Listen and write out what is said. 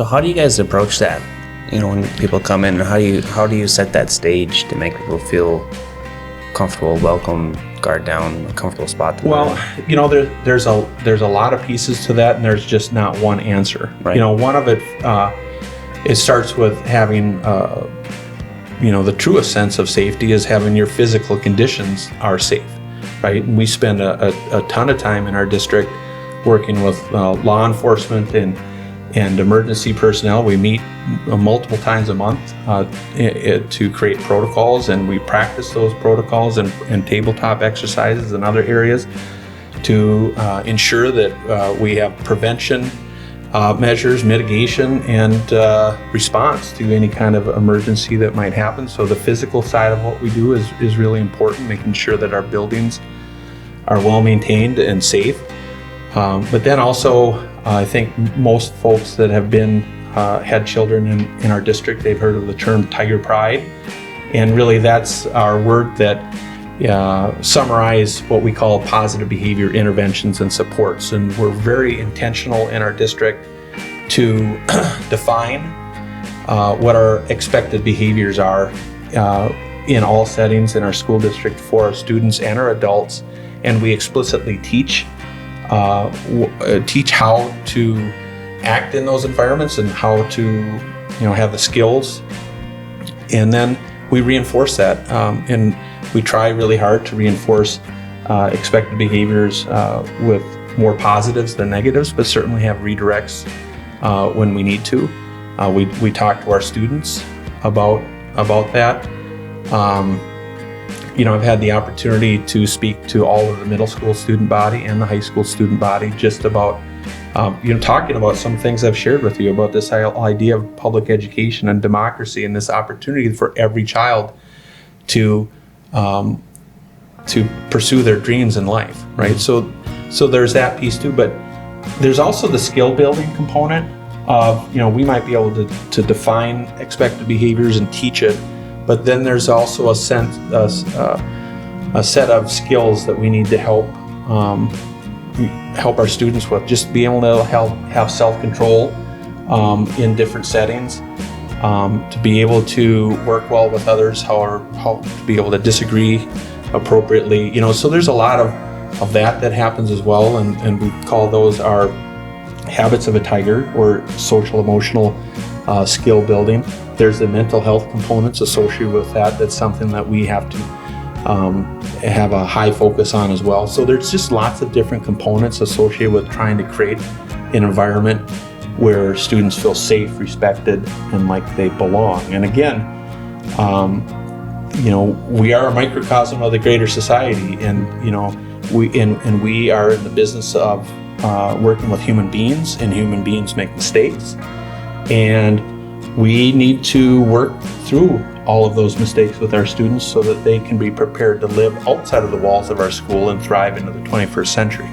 So how do you guys approach that? When people come in, how do you set that stage to make people feel comfortable, welcome, guard down, a comfortable spot to Well, learn? there's a lot of pieces to that, and there's just not one answer. Right. One of it starts with having the truest sense of safety is having your physical conditions are safe, right? And we spend a ton of time in our district working with law enforcement and emergency personnel. We meet multiple times a month to create protocols, and we practice those protocols and tabletop exercises and other areas to ensure that we have prevention measures, mitigation, and response to any kind of emergency that might happen. So the physical side of what we do is really important, making sure that our buildings are well maintained and safe. But then also, I think most folks that have had children in our district, they've heard of the term Tiger Pride. And really that's our word that summarize what we call positive behavior interventions and supports. And we're very intentional in our district to define what our expected behaviors are in all settings in our school district for our students and our adults. And we explicitly teach how to act in those environments and how to have the skills, and then we reinforce that, and we try really hard to reinforce expected behaviors with more positives than negatives, but certainly have redirects when we need to. We talk to our students about that. I've had the opportunity to speak to all of the middle school student body and the high school student body just about, talking about some things I've shared with you about this idea of public education and democracy and this opportunity for every child to pursue their dreams in life, right? So there's that piece too, but there's also the skill building component of, we might be able to define expected behaviors and teach it, but then there's also a set of skills that we need to help our students with, just be able to have self-control in different settings, to be able to work well with others, how to be able to disagree appropriately. So there's a lot of that happens as well, and we call those our habits of a tiger, or social emotional skill building. There's the mental health components associated with that. That's something that we have to have a high focus on as well. So there's just lots of different components associated with trying to create an environment where students feel safe, respected, and like they belong. And again, we are a microcosm of the greater society, and we are in the business of working with human beings, and human beings make mistakes, and we need to work through all of those mistakes with our students so that they can be prepared to live outside of the walls of our school and thrive into the 21st century.